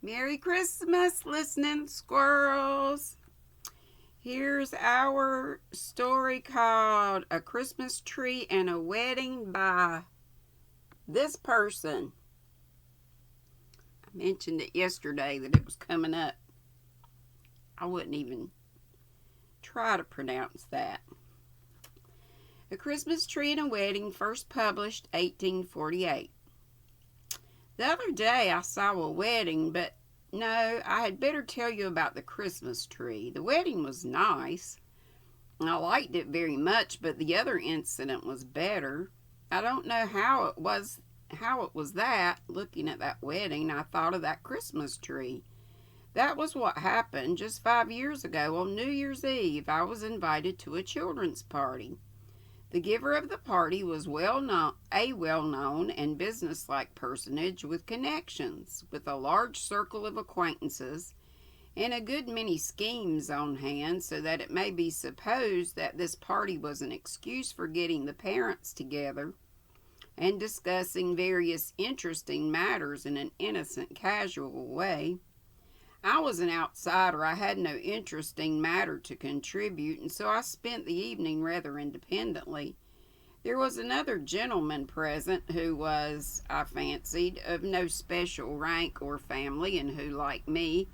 Merry Christmas, listening squirrels. Here's our story called A Christmas Tree and a Wedding by this person. I mentioned it yesterday that it was coming up. I wouldn't even try to pronounce that. A Christmas Tree and a Wedding, first published 1848. The other day I saw a wedding, but no, I had better tell you about the Christmas tree. The wedding was nice. I liked it very much, but the other incident was better. I don't know how it was that. Looking at that wedding, I thought of that Christmas tree. That was what happened just 5 years ago on New Year's Eve. I was invited to a children's party. The giver of the party was a well-known and businesslike personage with connections, with a large circle of acquaintances, and a good many schemes on hand, so that it may be supposed that this party was an excuse for getting the parents together and discussing various interesting matters in an innocent, casual way. I was an outsider. I had no interesting matter to contribute, and so I spent the evening rather independently. There was another gentleman present who was, I fancied, of no special rank or family, and who, like me,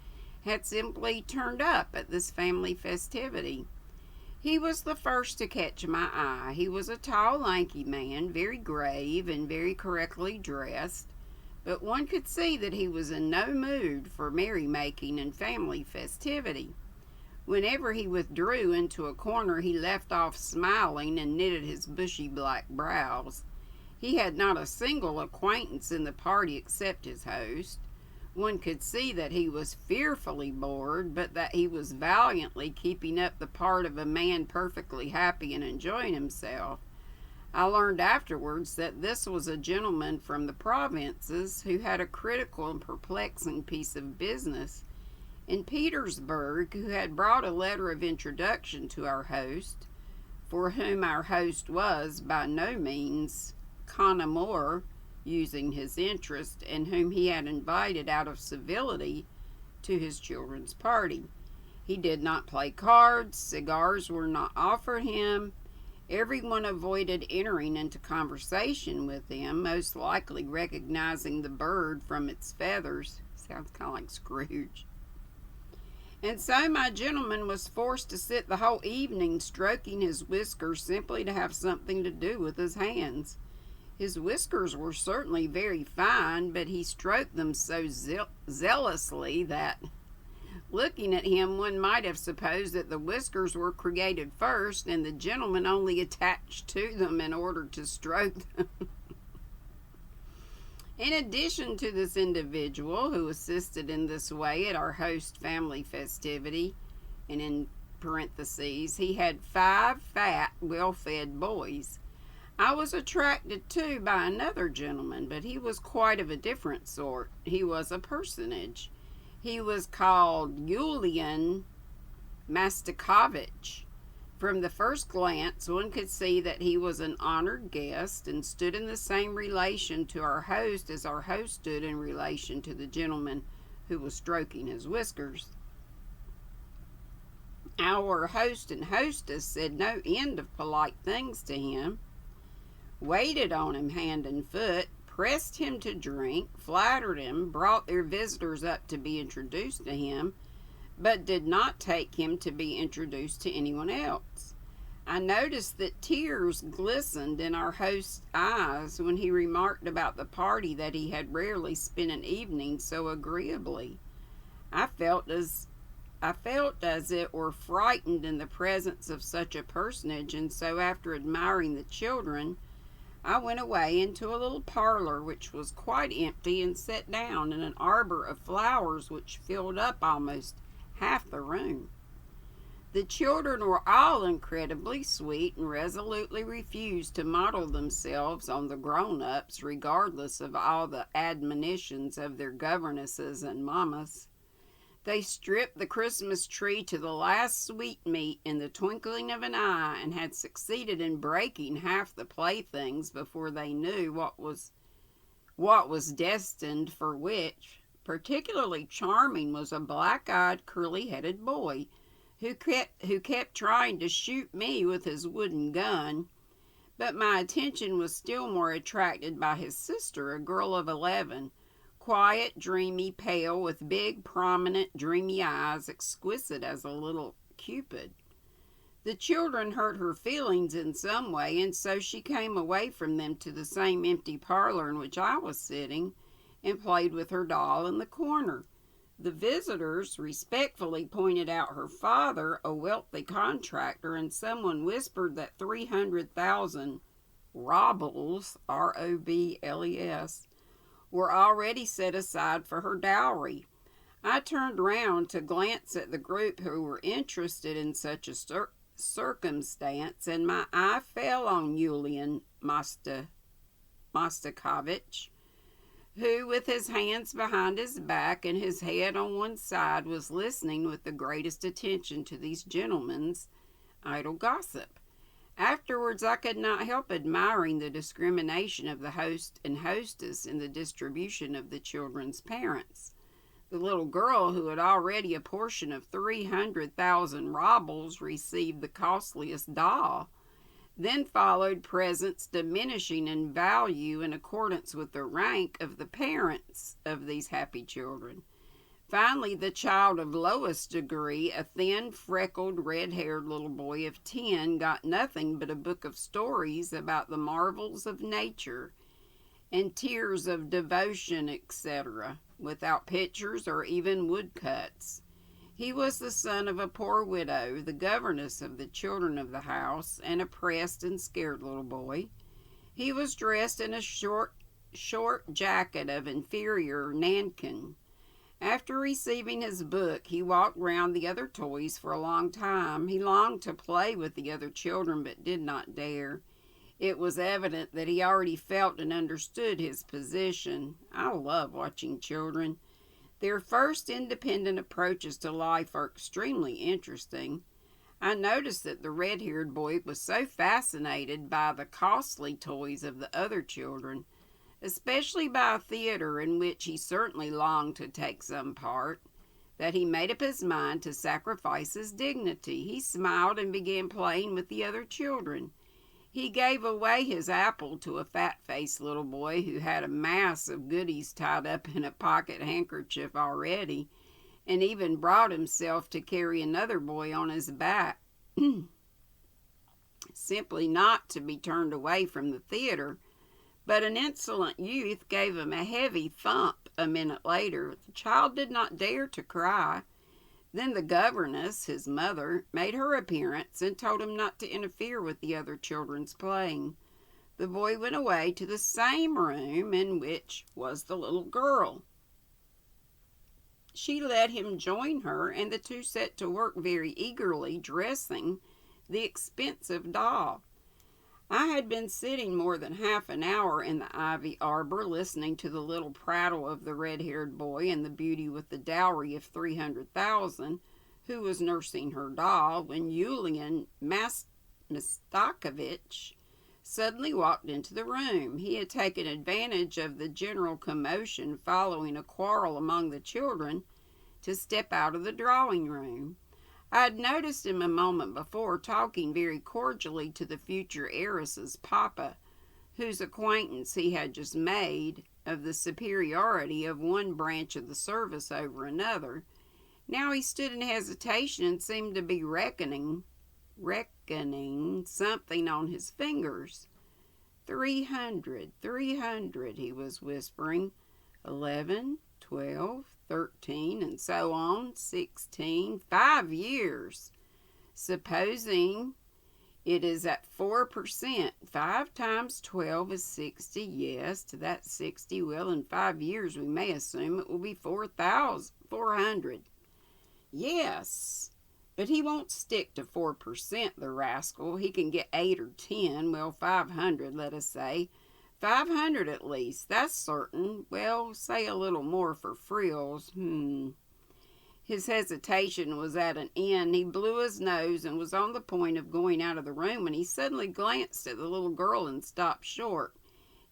had simply turned up at this family festivity. He was the first to catch my eye. He was a tall, lanky man, very grave and very correctly dressed, but one could see that he was in no mood for merrymaking and family festivity. Whenever he withdrew into a corner, he left off smiling and knitted his bushy black brows. He had not a single acquaintance in the party except his host. One could see that he was fearfully bored, but that he was valiantly keeping up the part of a man perfectly happy and enjoying himself. I learned afterwards that this was a gentleman from the provinces who had a critical and perplexing piece of business in Petersburg, who had brought a letter of introduction to our host, for whom our host was by no means con amour, using his interest, and whom he had invited out of civility to his children's party. He did not play cards, cigars were not offered him. Everyone avoided entering into conversation with him, most likely recognizing the bird from its feathers. Sounds kind of like Scrooge. And so my gentleman was forced to sit the whole evening stroking his whiskers simply to have something to do with his hands. His whiskers were certainly very fine, but he stroked them so zealously that, looking at him, one might have supposed that the whiskers were created first and the gentleman only attached to them in order to stroke them. In addition to this individual who assisted in this way at our host family festivity, and in parentheses, he had 5 fat, well-fed boys. I was attracted too by another gentleman, but he was quite of a different sort. He was a personage. He was called Yulian Mastakovich. From the first glance, one could see that he was an honored guest and stood in the same relation to our host as our host stood in relation to the gentleman who was stroking his whiskers. Our host and hostess said no end of polite things to him, waited on him hand and foot, pressed him to drink, flattered him, brought their visitors up to be introduced to him, but did not take him to be introduced to anyone else. I noticed that tears glistened in our host's eyes when he remarked about the party that he had rarely spent an evening so agreeably. I felt as it were frightened in the presence of such a personage, and so after admiring the children, I went away into a little parlor which was quite empty and sat down in an arbor of flowers which filled up almost half the room. The children were all incredibly sweet and resolutely refused to model themselves on the grown-ups, regardless of all the admonitions of their governesses and mammas. They stripped the Christmas tree to the last sweetmeat in the twinkling of an eye, and had succeeded in breaking half the playthings before they knew what was destined for which Particularly charming was a black-eyed, curly-headed boy who kept trying to shoot me with his wooden gun, but my attention was still more attracted by his sister, a girl of 11, quiet, dreamy, pale, with big, prominent, dreamy eyes, exquisite as a little cupid. The children hurt her feelings in some way, and so she came away from them to the same empty parlor in which I was sitting and played with her doll in the corner. The visitors respectfully pointed out her father, a wealthy contractor, and someone whispered that 300,000 robles, R-O-B-L-E-S, were already set aside for her dowry. I turned round to glance at the group who were interested in such a circumstance, and my eye fell on Yulian Mostakovich, who, with his hands behind his back and his head on one side, was listening with the greatest attention to these gentlemen's idle gossip. Afterwards, I could not help admiring the discrimination of the host and hostess in the distribution of the children's parents. The little girl, who had already a portion of 300,000 rubles, received the costliest doll. Then followed presents diminishing in value in accordance with the rank of the parents of these happy children. Finally, the child of lowest degree, a thin, freckled, red-haired little boy of 10, got nothing but a book of stories about the marvels of nature and tears of devotion, etc., without pictures or even woodcuts. He was the son of a poor widow, the governess of the children of the house, an oppressed and scared little boy. He was dressed in a short jacket of inferior nankin. After receiving his book, he walked round the other toys for a long time. He longed to play with the other children, but did not dare. It was evident that he already felt and understood his position. I love watching children. Their first independent approaches to life are extremely interesting. I noticed that the red-haired boy was so fascinated by the costly toys of the other children, especially by a theater in which he certainly longed to take some part, that he made up his mind to sacrifice his dignity. He smiled and began playing with the other children. He gave away his apple to a fat-faced little boy who had a mass of goodies tied up in a pocket handkerchief already, and even brought himself to carry another boy on his back, simply not to be turned away from the theater. But an insolent youth gave him a heavy thump a minute later. The child did not dare to cry. Then the governess, his mother, made her appearance and told him not to interfere with the other children's playing. The boy went away to the same room in which was the little girl. She let him join her, and the two set to work very eagerly dressing the expensive doll. I had been sitting more than half an hour in the ivy arbor, listening to the little prattle of the red-haired boy and the beauty with the dowry of 300,000, who was nursing her doll, when Yulian Mostakovich suddenly walked into the room. He had taken advantage of the general commotion following a quarrel among the children to step out of the drawing room. I had noticed him a moment before talking very cordially to the future heiress's papa, whose acquaintance he had just made, of the superiority of one branch of the service over another. Now he stood in hesitation and seemed to be reckoning something on his fingers. 300, he was whispering. 11, 12, 13, and so on, 16, 5 years. Supposing it is at 4%, 5 times 12 is 60, yes, to that 60, well, in 5 years we may assume it will be 400. Yes, but he won't stick to 4%, the rascal. He can get 8 or 10, well, 500, let us say. 500 at least, that's certain. Well, say a little more for frills. His hesitation was at an end. He blew his nose and was on the point of going out of the room when he suddenly glanced at the little girl and stopped short.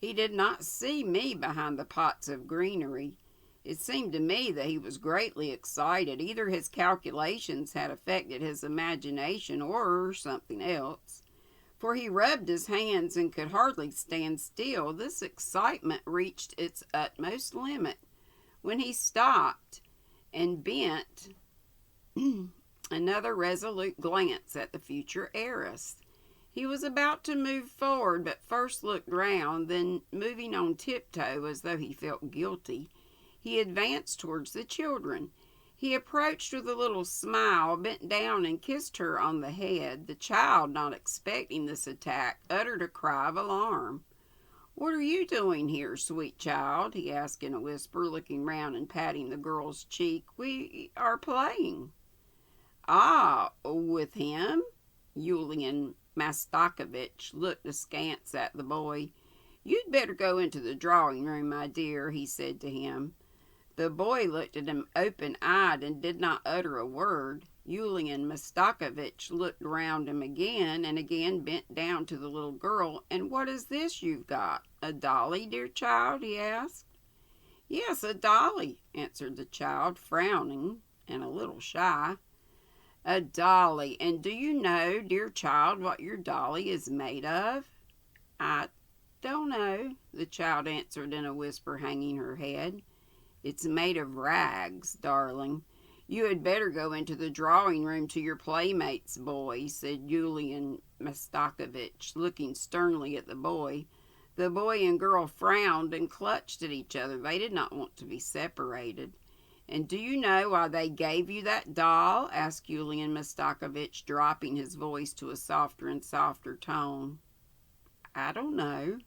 He did not see me behind the pots of greenery. It seemed to me that he was greatly excited. Either his calculations had affected his imagination or something else, for he rubbed his hands and could hardly stand still. This excitement reached its utmost limit when he stopped and bent another resolute glance at the future heiress. He was about to move forward, but first looked round, then, moving on tiptoe as though he felt guilty, he advanced towards the children. He approached with a little smile, bent down and kissed her on the head. The child, not expecting this attack, uttered a cry of alarm. "What are you doing here, sweet child?" he asked in a whisper, looking round and patting the girl's cheek. "We are playing." "Ah, with him?" Yulian Mastakovich looked askance at the boy. "You'd better go into the drawing room, my dear," he said to him. The boy looked at him open-eyed and did not utter a word. Yulian Mastakovich looked round him again and again bent down to the little girl. "And what is this you've got? A dolly, dear child?" he asked. "Yes, a dolly," answered the child, frowning and a little shy. "A dolly. And do you know, dear child, what your dolly is made of?" "I don't know," the child answered in a whisper, hanging her head. "It's made of rags, darling. You had better go into the drawing room to your playmates, boy," said Yulian Mastakovich, looking sternly at the boy. The boy and girl frowned and clutched at each other. They did not want to be separated. "And do you know why they gave you that doll?" asked Yulian Mastakovich, dropping his voice to a softer and softer tone. "I don't know."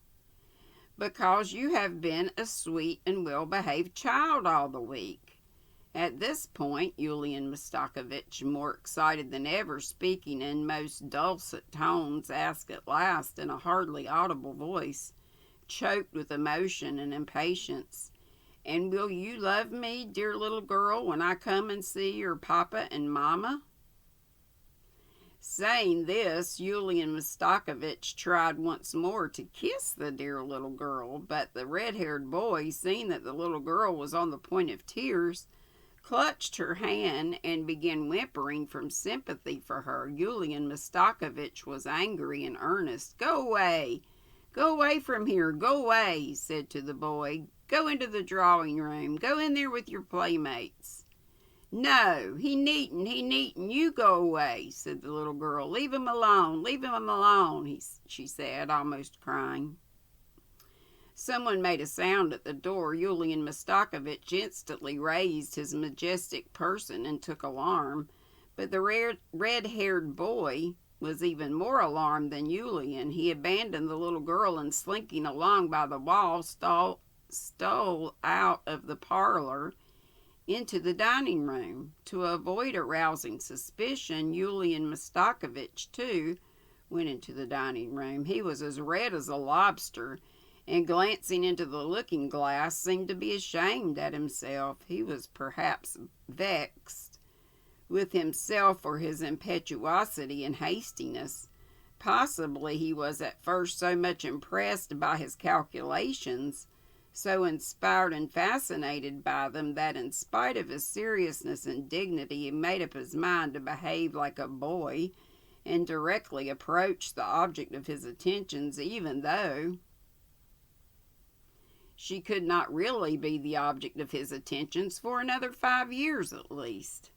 "Because you have been a sweet and well-behaved child all the week." At this point, Yulian Mastakovich, more excited than ever, speaking in most dulcet tones, asked at last in a hardly audible voice, choked with emotion and impatience, "And will you love me, dear little girl, when I come and see your papa and mama?" Saying this, Yulian Mastakovich tried once more to kiss the dear little girl, but the red-haired boy, seeing that the little girl was on the point of tears, clutched her hand and began whimpering from sympathy for her. Yulian Mastakovich was angry and earnest. "Go away! Go away from here! Go away!" he said to the boy. "Go into the drawing room. Go in there with your playmates." "No, he needn't, you go away," said the little girl. "Leave him alone, she said, almost crying. Someone made a sound at the door. Yulian Mastakovich instantly raised his majestic person and took alarm, but the red-haired boy was even more alarmed than Yulian. He abandoned the little girl and, slinking along by the wall, stole out of the parlor into the dining room. To avoid arousing suspicion, Yulian Mastakovich, too, went into the dining room. He was as red as a lobster, and glancing into the looking glass, seemed to be ashamed at himself. He was perhaps vexed with himself for his impetuosity and hastiness. Possibly he was at first so much impressed by his calculations, so inspired and fascinated by them, that in spite of his seriousness and dignity, he made up his mind to behave like a boy and directly approach the object of his attentions, even though she could not really be the object of his attentions for another 5 years at least.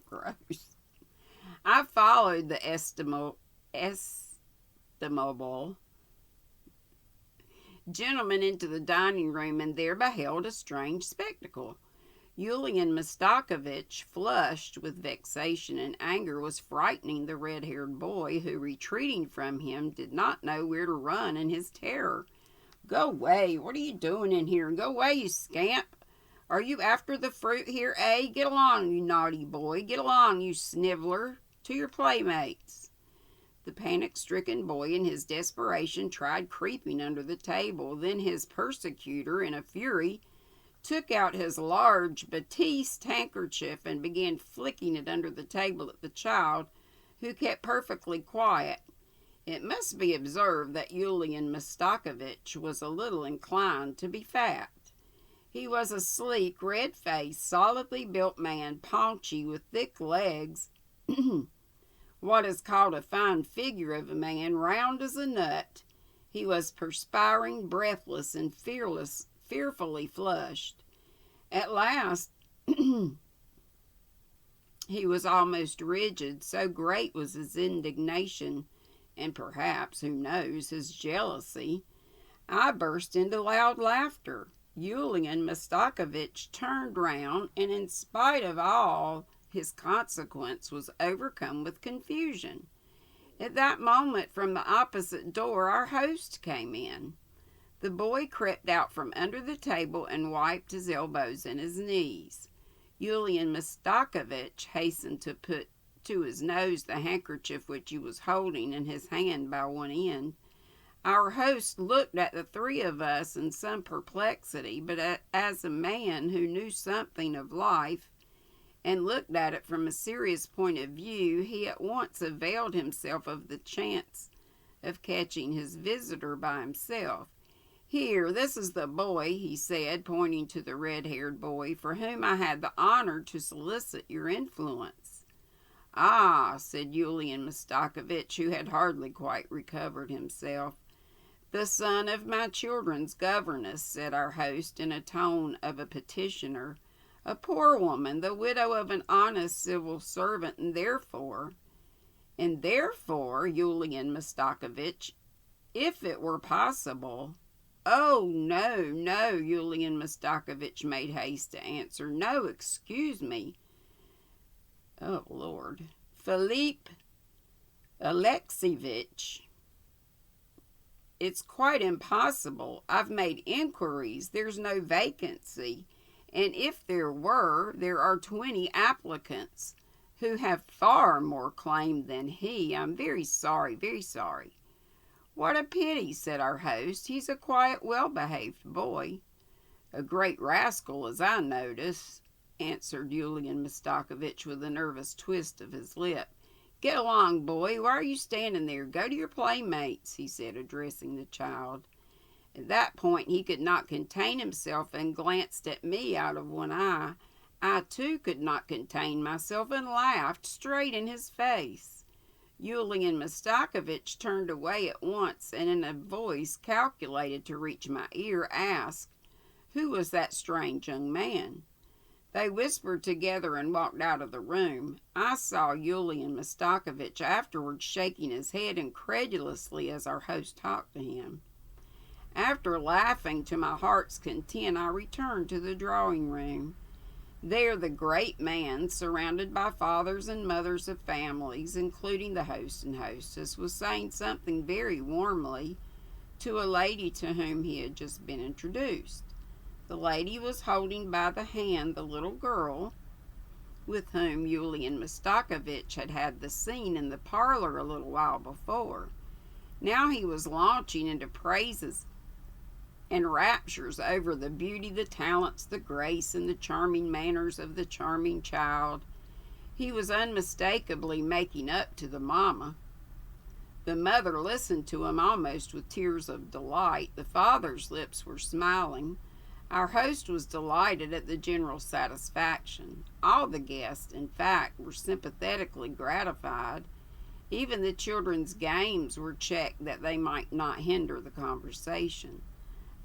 Gross. I followed the estimable gentleman into the dining room, and there beheld a strange spectacle. Yulian Mastakovich, flushed with vexation and anger, was frightening the red-haired boy, who, retreating from him, did not know where to run in his terror. "Go away! What are you doing in here? Go away, you scamp! Are you after the fruit here, eh? Get along, you naughty boy! Get along, you sniveler, to your playmates!" The panic-stricken boy, in his desperation, tried creeping under the table. Then his persecutor, in a fury, took out his large batiste handkerchief and began flicking it under the table at the child, who kept perfectly quiet. It must be observed that Yulian Mastakovich was a little inclined to be fat. He was a sleek, red-faced, solidly built man, paunchy, with thick legs, what is called a fine figure of a man, round as a nut. He was perspiring, breathless, and fearfully flushed. At last, he was almost rigid, so great was his indignation, and perhaps, who knows, his jealousy. I burst into loud laughter. Yulian Mastakovich turned round, and in spite of all his consequence, was overcome with confusion. At that moment, from the opposite door, our host came in. The boy crept out from under the table and wiped his elbows and his knees. Yulian Mastakovich hastened to put to his nose the handkerchief which he was holding in his hand by one end. Our host looked at the three of us in some perplexity, but as a man who knew something of life and looked at it from a serious point of view, he at once availed himself of the chance of catching his visitor by himself. "Here, this is the boy," he said, pointing to the red-haired boy, "for whom I had the honor to solicit your influence." "Ah," said Yulian Mastakovich, who had hardly quite recovered himself. "The son of my children's governess," said our host in a tone of a petitioner. "A poor woman, the widow of an honest civil servant, and therefore, Yulian Mastakovich, if it were possible—" "Oh, no, no," Yulian Mastakovich made haste to answer. "No, excuse me. Oh, Lord. Philippe Alexievich, it's quite impossible. I've made inquiries. There's no vacancy. And if there were, there are 20 applicants who have far more claim than he. I'm very sorry, very sorry." "What a pity," said our host. "He's a quiet, well-behaved boy." "A great rascal, as I notice," answered Yulian Mastakovich with a nervous twist of his lip. "Get along, boy. Why are you standing there? Go to your playmates," he said, addressing the child. At that point he could not contain himself and glanced at me out of one eye. I, too, could not contain myself and laughed straight in his face. Yulian Mastakovich turned away at once and in a voice calculated to reach my ear asked, "Who was that strange young man?" They whispered together and walked out of the room. I saw Yulian Mastakovich afterwards shaking his head incredulously as our host talked to him. After laughing to my heart's content, I returned to the drawing room. There the great man, surrounded by fathers and mothers of families, including the host and hostess, was saying something very warmly to a lady to whom he had just been introduced. The lady was holding by the hand the little girl with whom Yulian Mastakovich had had the scene in the parlor a little while before. Now he was launching into praises and raptures over the beauty, the talents, the grace, and the charming manners of the charming child. He was unmistakably making up to the mamma. The mother listened to him almost with tears of delight. The father's lips were smiling. Our host was delighted at the general satisfaction. All the guests, in fact, were sympathetically gratified. Even the children's games were checked that they might not hinder the conversation.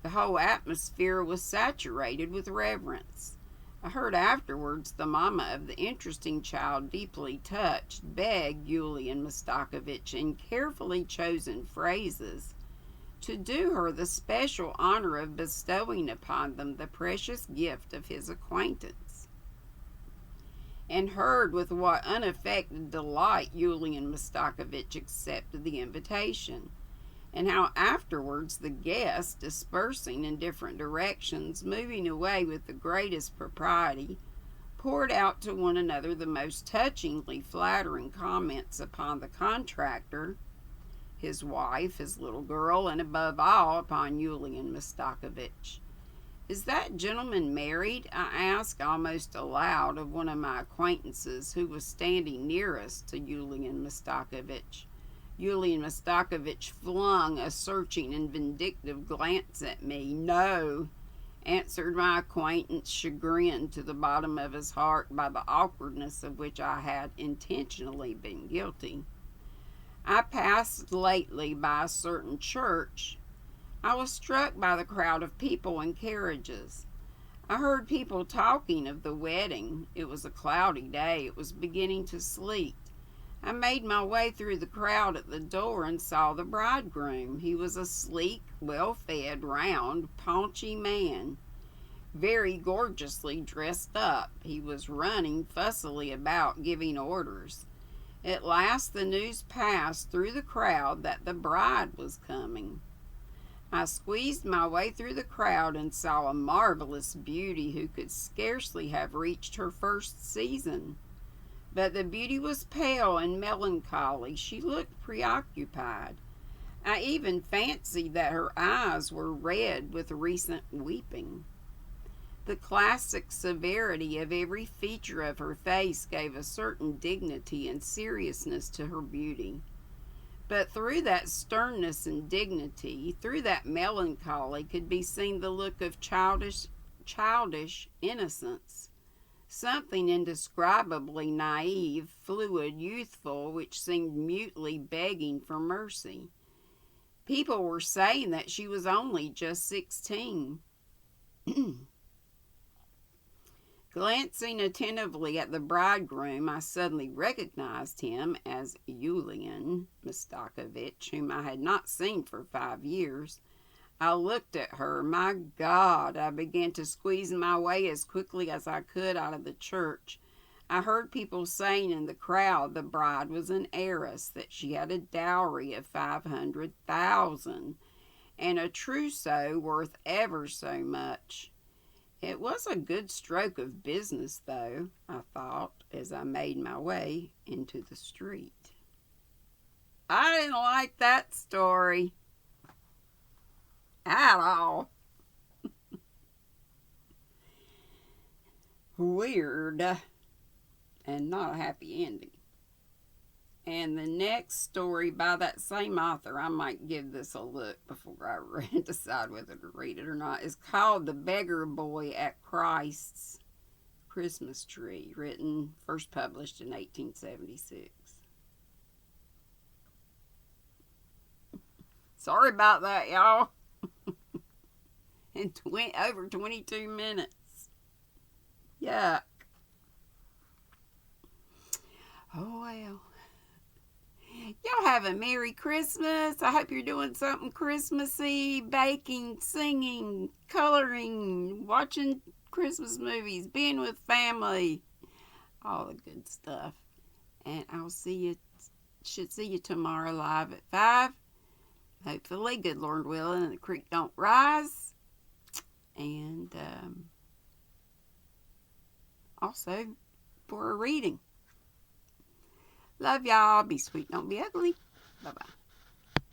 The whole atmosphere was saturated with reverence. I heard afterwards the mamma of the interesting child, deeply touched, begged Yulian Mastakovich in carefully chosen phrases to do her the special honor of bestowing upon them the precious gift of his acquaintance, and heard with what unaffected delight Yulian Mastakovich accepted the invitation, and how afterwards the guests, dispersing in different directions, moving away with the greatest propriety, poured out to one another the most touchingly flattering comments upon the contractor, his wife, his little girl, and above all upon Yulian Mastakovich. "Is that gentleman married?" I asked almost aloud of one of my acquaintances who was standing nearest to Yulian Mastakovich. Yulian Mastakovich flung a searching and vindictive glance at me. "No," answered my acquaintance, chagrined to the bottom of his heart by the awkwardness of which I had intentionally been guilty. I passed lately by a certain church. I was struck by the crowd of people and carriages. I heard people talking of the wedding. It was a cloudy day. It was beginning to sleet. I made my way through the crowd at the door and saw the bridegroom. He was a sleek, well-fed, round, paunchy man, very gorgeously dressed up. He was running fussily about, giving orders. At last the news passed through the crowd that the bride was coming. I squeezed my way through the crowd and saw a marvelous beauty who could scarcely have reached her first season. But the beauty was pale and melancholy. She looked preoccupied. I even fancied that her eyes were red with recent weeping. The classic severity of every feature of her face gave a certain dignity and seriousness to her beauty. But through that sternness and dignity, through that melancholy, could be seen the look of childish innocence, something indescribably naive, fluid, youthful, which seemed mutely begging for mercy. People were saying that she was only just 16. Glancing attentively at the bridegroom, I suddenly recognized him as Yulian Mastakovich, whom I had not seen for 5 years. I looked at her. My God, I began to squeeze my way as quickly as I could out of the church. I heard people saying in the crowd the bride was an heiress, that she had a dowry of 500,000, and a trousseau worth ever so much. It was a good stroke of business, though, I thought, as I made my way into the street. I didn't like that story at all. Weird and not a happy ending. And the next story by that same author, I might give this a look before I decide whether to read it or not, is called The Beggar Boy at Christ's Christmas Tree, written, first published in 1876. Sorry about that, y'all. In over 22 minutes. Yuck. Oh, well. Y'all have a Merry Christmas. I hope you're doing something Christmassy, baking, singing, coloring, watching Christmas movies, being with family, all the good stuff. And should see you tomorrow live at 5. Hopefully, good Lord willing, and the creek don't rise. And also for a reading. Love y'all. Be sweet, don't be ugly. Bye-bye.